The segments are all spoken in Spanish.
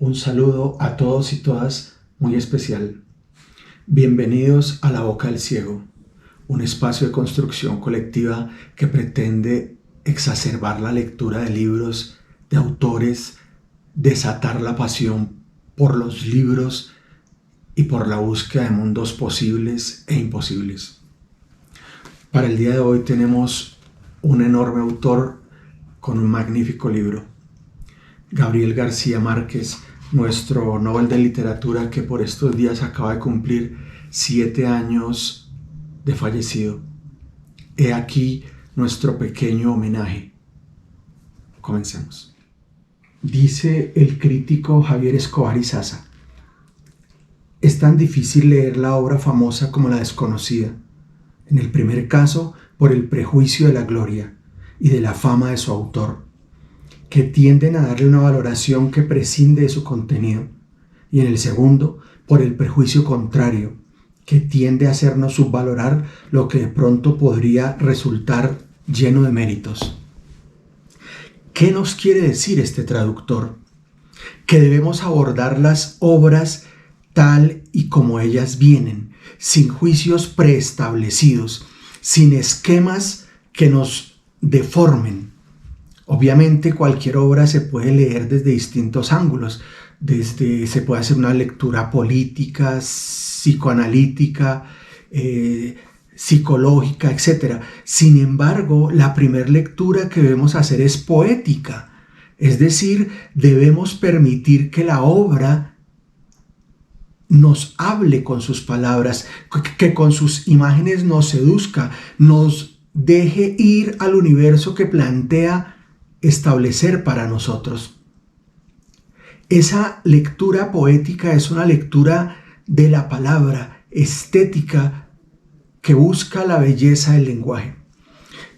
Un saludo a todos y todas muy especial. Bienvenidos a La Boca del Ciego, un espacio de construcción colectiva que pretende exacerbar la lectura de libros, de autores, desatar la pasión por los libros y por la búsqueda de mundos posibles e imposibles. Para el día de hoy tenemos un enorme autor con un magnífico libro, Gabriel García Márquez, nuestro Nobel de Literatura, que por estos días acaba de cumplir 7 años de fallecido. He aquí nuestro pequeño homenaje. Comencemos. Dice el crítico Javier Escobar Izaza: es tan difícil leer la obra famosa como la desconocida. En el primer caso, por el prejuicio de la gloria y de la fama de su autor, que tienden a darle una valoración que prescinde de su contenido, y en el segundo, por el prejuicio contrario, que tiende a hacernos subvalorar lo que de pronto podría resultar lleno de méritos. ¿Qué nos quiere decir este traductor? Que debemos abordar las obras tal y como ellas vienen, sin juicios preestablecidos, sin esquemas que nos deformen. Obviamente cualquier obra se puede leer desde distintos ángulos. Se puede hacer una lectura política, psicoanalítica, psicológica, etc. Sin embargo, la primera lectura que debemos hacer es poética. Es decir, debemos permitir que la obra nos hable con sus palabras, que con sus imágenes nos seduzca, nos deje ir al universo que plantea establecer para nosotros. Esa lectura poética es una lectura de la palabra, estética, que busca la belleza del lenguaje.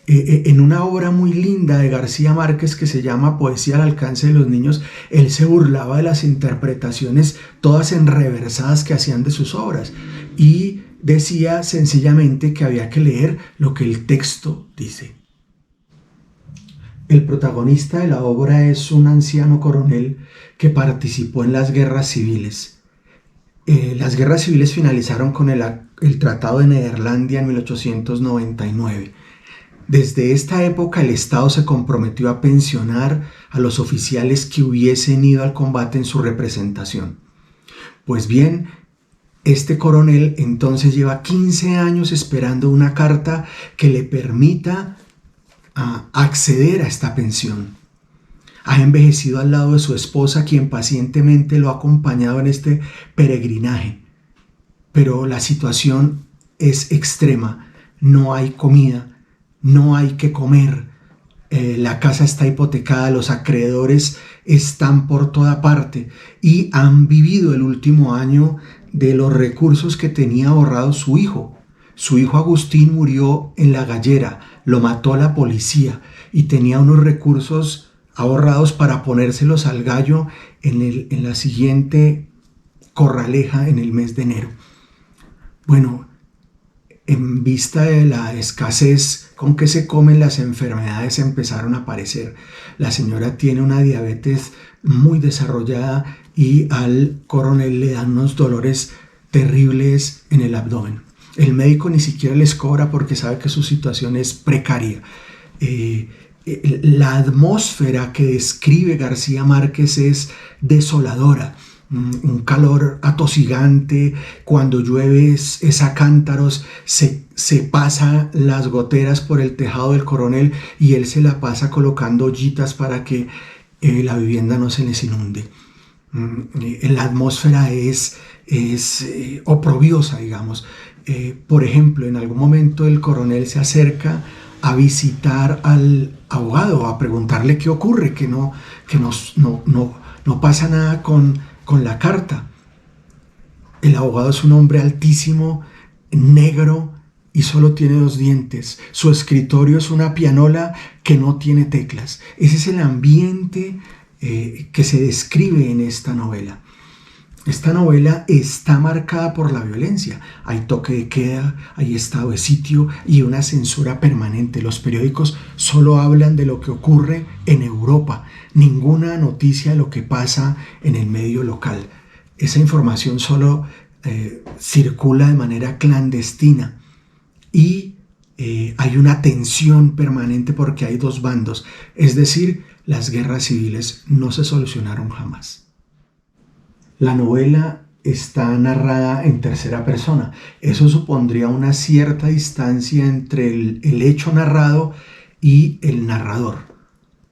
En una obra muy linda de García Márquez que se llama Poesía al alcance de los niños, él se burlaba de las interpretaciones todas enreversadas que hacían de sus obras y decía sencillamente que había que leer lo que el texto dice. El protagonista de la obra es un anciano coronel que participó en las guerras civiles. Las guerras civiles finalizaron con el Tratado de Neerlandia en 1899. Desde esta época el Estado se comprometió a pensionar a los oficiales que hubiesen ido al combate en su representación. Pues bien, este coronel entonces lleva 15 años esperando una carta que le permita acceder a esta pensión. Ha envejecido al lado de su esposa, quien pacientemente lo ha acompañado en este peregrinaje. Pero la situación es extrema. No hay comida, no hay que comer. La casa está hipotecada, los acreedores están por toda parte y han vivido el último año de los recursos que tenía ahorrado su hijo. Su hijo Agustín murió en La Gallera, lo mató la policía y tenía unos recursos ahorrados para ponérselos al gallo en la siguiente corraleja en el mes de enero. Bueno, en vista de la escasez con que se comen, las enfermedades empezaron a aparecer. La señora tiene una diabetes muy desarrollada y al coronel le dan unos dolores terribles en el abdomen. El médico ni siquiera les cobra porque sabe que su situación es precaria. La atmósfera que describe García Márquez es desoladora. Un calor atosigante, cuando llueve es a cántaros, se pasa las goteras por el tejado del coronel y él se la pasa colocando ollitas para que la vivienda no se les inunde. La atmósfera es oprobiosa, digamos. Por ejemplo, en algún momento el coronel se acerca a visitar al abogado, a preguntarle qué ocurre, que no pasa nada con la carta. El abogado es un hombre altísimo, negro y solo tiene 2 dientes. Su escritorio es una pianola que no tiene teclas. Ese es el ambiente que se describe en esta novela. Esta novela está marcada por la violencia. Hay toque de queda, hay estado de sitio y una censura permanente. Los periódicos solo hablan de lo que ocurre en Europa, ninguna noticia de lo que pasa en el medio local. Esa información solo circula de manera clandestina y hay una tensión permanente porque hay dos bandos. Es decir, las guerras civiles no se solucionaron jamás. La novela está narrada en tercera persona. Eso supondría una cierta distancia entre el hecho narrado y el narrador.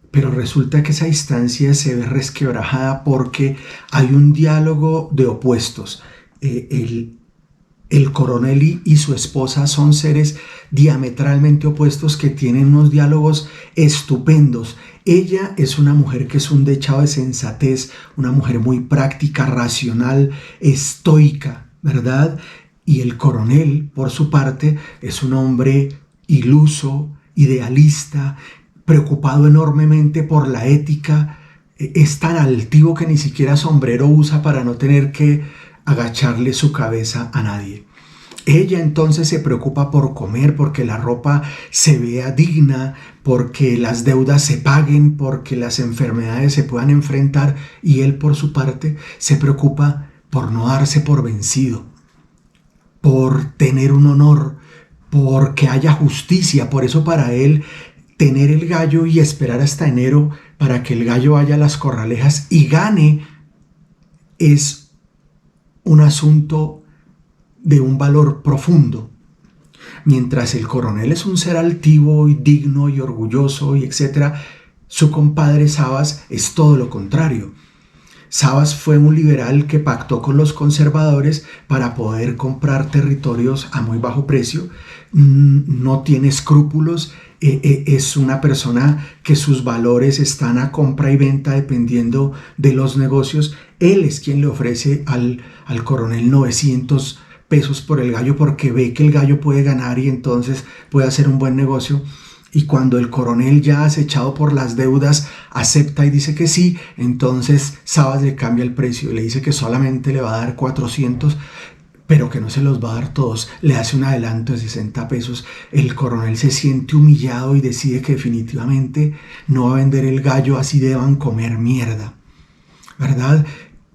Pero resulta que esa distancia se ve resquebrajada porque hay un diálogo de opuestos. El coronel y su esposa son seres diametralmente opuestos que tienen unos diálogos estupendos. Ella es una mujer que es un dechado de sensatez, una mujer muy práctica, racional, estoica, ¿verdad? Y el coronel, por su parte, es un hombre iluso, idealista, preocupado enormemente por la ética. Es tan altivo que ni siquiera sombrero usa para no tener que agacharle su cabeza a nadie. Ella entonces se preocupa por comer, porque la ropa se vea digna, porque las deudas se paguen, porque las enfermedades se puedan enfrentar, y él por su parte se preocupa por no darse por vencido, por tener un honor, porque haya justicia. Por eso para él tener el gallo y esperar hasta enero para que el gallo vaya a las corralejas y gane es un asunto de un valor profundo. Mientras el coronel es un ser altivo y digno y orgulloso y etcétera, su compadre Sabas es todo lo contrario. Sabas fue un liberal que pactó con los conservadores para poder comprar territorios a muy bajo precio. No tiene escrúpulos, es una persona que sus valores están a compra y venta dependiendo de los negocios. Él es quien le ofrece al coronel 900 pesos por el gallo porque ve que el gallo puede ganar y entonces puede hacer un buen negocio. Y cuando el coronel, ya acechado por las deudas, acepta y dice que sí, entonces Sabas le cambia el precio y le dice que solamente le va a dar 400, pero que no se los va a dar todos. Le hace un adelanto de 60 pesos. El coronel se siente humillado y decide que definitivamente no va a vender el gallo, así deban comer mierda, ¿verdad?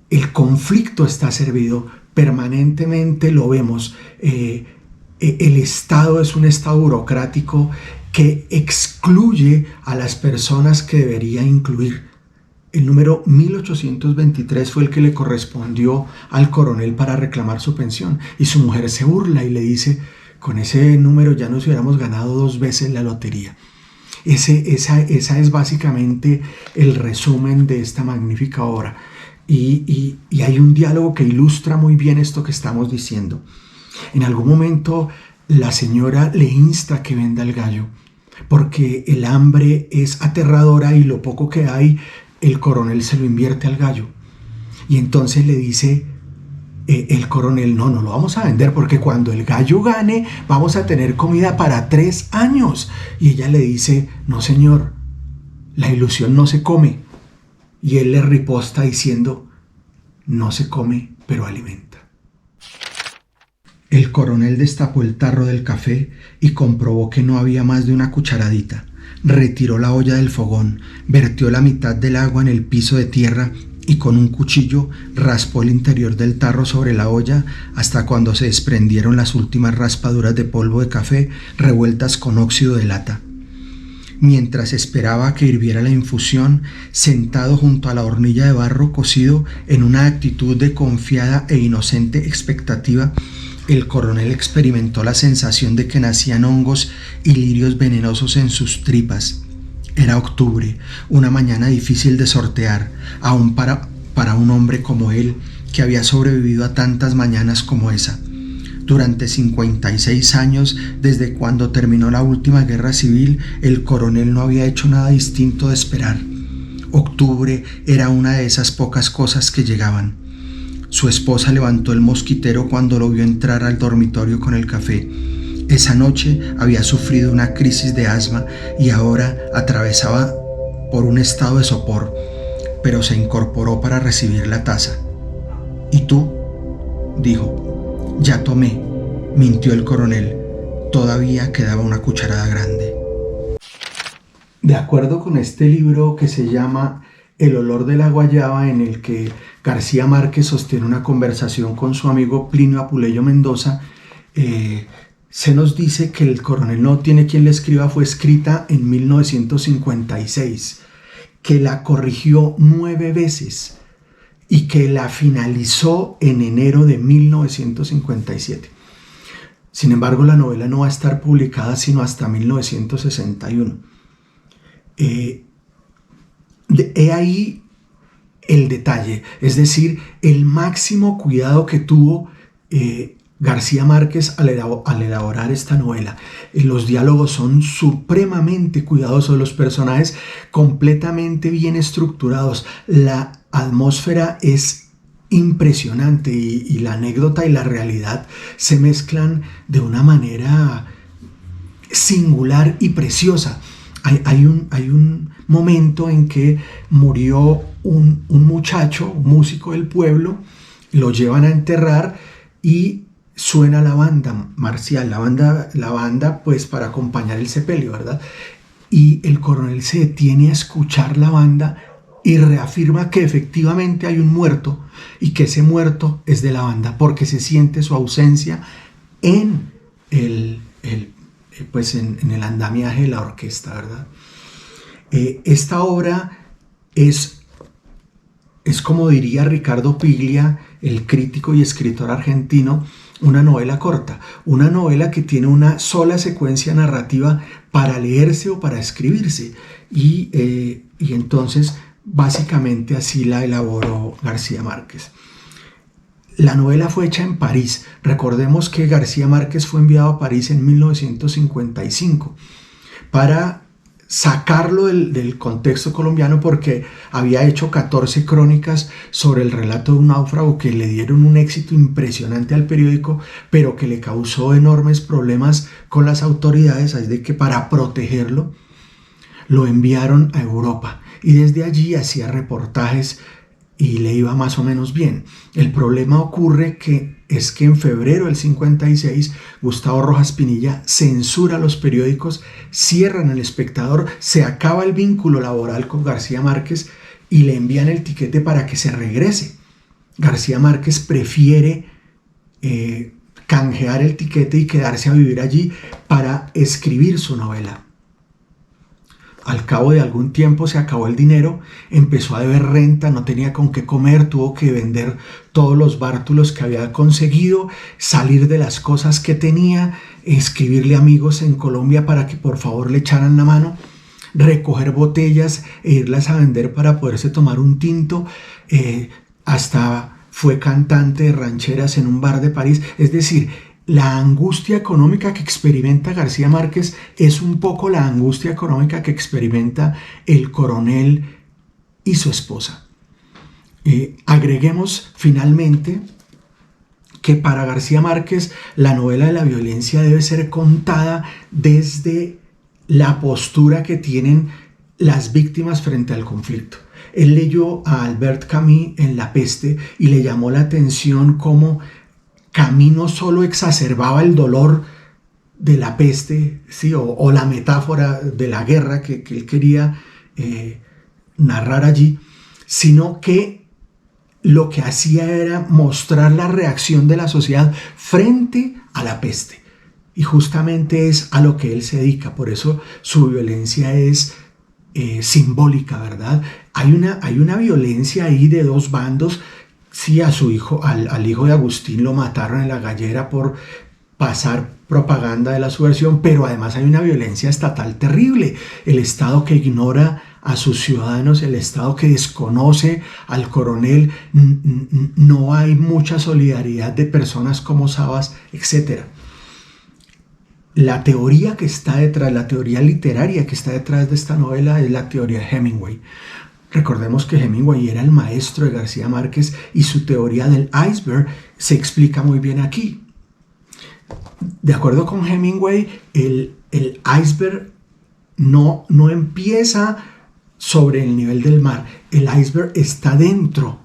El conflicto está servido. Permanentemente lo vemos. El Estado es un Estado burocrático que excluye a las personas que debería incluir. El número 1823 fue el que le correspondió al coronel para reclamar su pensión y su mujer se burla y le dice: con ese número ya nos hubiéramos ganado 2 veces la lotería. Esa es básicamente el resumen de esta magnífica obra. Y hay un diálogo que ilustra muy bien esto que estamos diciendo. En algún momento la señora le insta que venda el gallo porque el hambre es aterradora y lo poco que hay, el coronel se lo invierte al gallo. Y entonces le dice el coronel: no lo vamos a vender porque cuando el gallo gane vamos a tener comida para 3 años. Y ella le dice: no señor, la ilusión no se come. Y él le riposta diciendo: no se come, pero alimenta. El coronel destapó el tarro del café y comprobó que no había más de una cucharadita. Retiró la olla del fogón, vertió la mitad del agua en el piso de tierra y con un cuchillo raspó el interior del tarro sobre la olla hasta cuando se desprendieron las últimas raspaduras de polvo de café revueltas con óxido de lata. Mientras esperaba que hirviera la infusión, sentado junto a la hornilla de barro cocido en una actitud de confiada e inocente expectativa, el coronel experimentó la sensación de que nacían hongos y lirios venenosos en sus tripas. Era octubre, una mañana difícil de sortear, aún para un hombre como él, que había sobrevivido a tantas mañanas como esa. Durante 56 años, desde cuando terminó la última guerra civil, el coronel no había hecho nada distinto de esperar. Octubre era una de esas pocas cosas que llegaban. Su esposa levantó el mosquitero cuando lo vio entrar al dormitorio con el café. Esa noche había sufrido una crisis de asma y ahora atravesaba por un estado de sopor, pero se incorporó para recibir la taza. ¿Y tú? Dijo. Ya tomé, mintió el coronel. Todavía quedaba una cucharada grande. De acuerdo con este libro que se llama El olor de la guayaba, en el que García Márquez sostiene una conversación con su amigo Plinio Apuleyo Mendoza, se nos dice que El coronel no tiene quien le escriba fue escrita en 1956, que la corrigió 9 veces y que la finalizó en enero de 1957. Sin embargo, la novela no va a estar publicada sino hasta 1961. He ahí el detalle, es decir, el máximo cuidado que tuvo García Márquez al elaborar esta novela. Los diálogos son supremamente cuidadosos, los personajes completamente bien estructurados, la atmósfera es impresionante y la anécdota y la realidad se mezclan de una manera singular y preciosa. Hay un momento en que murió un muchacho, un músico del pueblo, lo llevan a enterrar y suena la banda marcial, la banda pues para acompañar el sepelio, ¿verdad? Y el coronel se detiene a escuchar la banda y reafirma que efectivamente hay un muerto y que ese muerto es de la banda porque se siente su ausencia en el andamiaje de la orquesta, ¿verdad? Esta obra es como diría Ricardo Piglia, el crítico y escritor argentino, una novela corta, una novela que tiene una sola secuencia narrativa para leerse o para escribirse. Y entonces, básicamente así la elaboró García Márquez. La novela fue hecha en París. Recordemos que García Márquez fue enviado a París en 1955 para sacarlo del contexto colombiano porque había hecho 14 crónicas sobre el relato de un náufrago que le dieron un éxito impresionante al periódico, pero que le causó enormes problemas con las autoridades, así de que para protegerlo lo enviaron a Europa y desde allí hacía reportajes y le iba más o menos bien. El problema ocurre que en febrero del 56 Gustavo Rojas Pinilla censura los periódicos, cierran El Espectador, se acaba el vínculo laboral con García Márquez y le envían el tiquete para que se regrese. García Márquez prefiere canjear el tiquete y quedarse a vivir allí para escribir su novela. Al cabo de algún tiempo se acabó el dinero, empezó a deber renta, no tenía con qué comer, tuvo que vender todos los bártulos que había conseguido, salir de las cosas que tenía, escribirle a amigos en Colombia para que por favor le echaran la mano, recoger botellas e irlas a vender para poderse tomar un tinto, hasta fue cantante de rancheras en un bar de París. Es decir, la angustia económica que experimenta García Márquez es un poco la angustia económica que experimenta el coronel y su esposa. Agreguemos finalmente que para García Márquez la novela de la violencia debe ser contada desde la postura que tienen las víctimas frente al conflicto. Él leyó a Albert Camus en La peste y le llamó la atención cómo Camus no solo exacerbaba el dolor de la peste, ¿sí? o la metáfora de la guerra que él quería narrar allí, sino que lo que hacía era mostrar la reacción de la sociedad frente a la peste. Y justamente es a lo que él se dedica, por eso su violencia es simbólica, ¿verdad? Hay una violencia ahí de dos bandos. Sí, a su hijo, al hijo de Agustín lo mataron en La Gallera por pasar propaganda de la subversión, pero además hay una violencia estatal terrible. El Estado que ignora a sus ciudadanos, el Estado que desconoce al coronel, no hay mucha solidaridad de personas como Sabas, etc. La teoría que está detrás, la teoría literaria que está detrás de esta novela es la teoría de Hemingway. Recordemos que Hemingway era el maestro de García Márquez y su teoría del iceberg se explica muy bien aquí. De acuerdo con Hemingway, el iceberg no empieza sobre el nivel del mar. El iceberg está dentro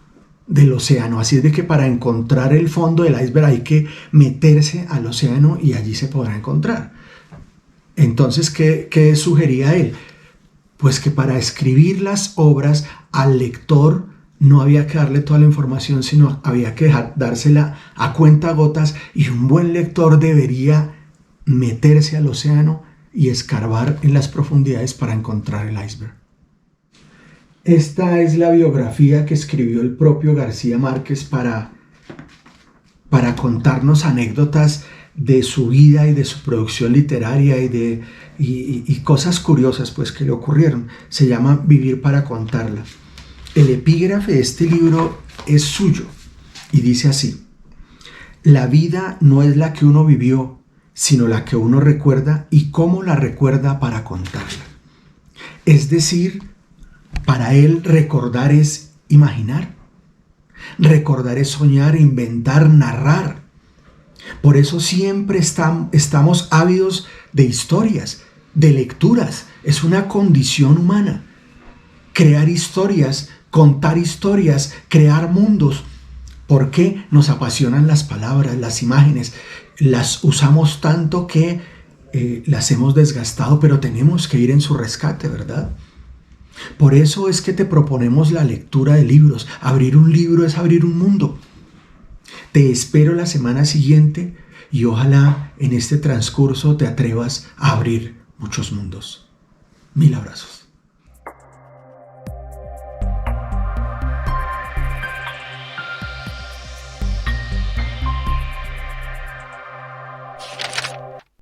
del océano. Así es de que para encontrar el fondo del iceberg hay que meterse al océano y allí se podrá encontrar. Entonces, ¿qué sugería él? Pues que para escribir las obras al lector no había que darle toda la información, sino había que dársela a cuentagotas, y un buen lector debería meterse al océano y escarbar en las profundidades para encontrar el iceberg. Esta es la biografía que escribió el propio García Márquez para contarnos anécdotas de su vida y de su producción literaria y cosas curiosas pues que le ocurrieron. Se llama Vivir para contarla. El epígrafe de este libro es suyo y dice así: la vida no es la que uno vivió, sino la que uno recuerda y cómo la recuerda para contarla. Es decir, para él recordar es imaginar, recordar es soñar, inventar, narrar. Por eso siempre estamos ávidos de historias, de lecturas. Es una condición humana. Crear historias, contar historias, crear mundos. ¿Por qué nos apasionan las palabras, las imágenes? Las usamos tanto que las hemos desgastado, pero tenemos que ir en su rescate, ¿verdad? Por eso es que te proponemos la lectura de libros. Abrir un libro es abrir un mundo. Te espero la semana siguiente y ojalá en este transcurso te atrevas a abrir muchos mundos. 1000 abrazos.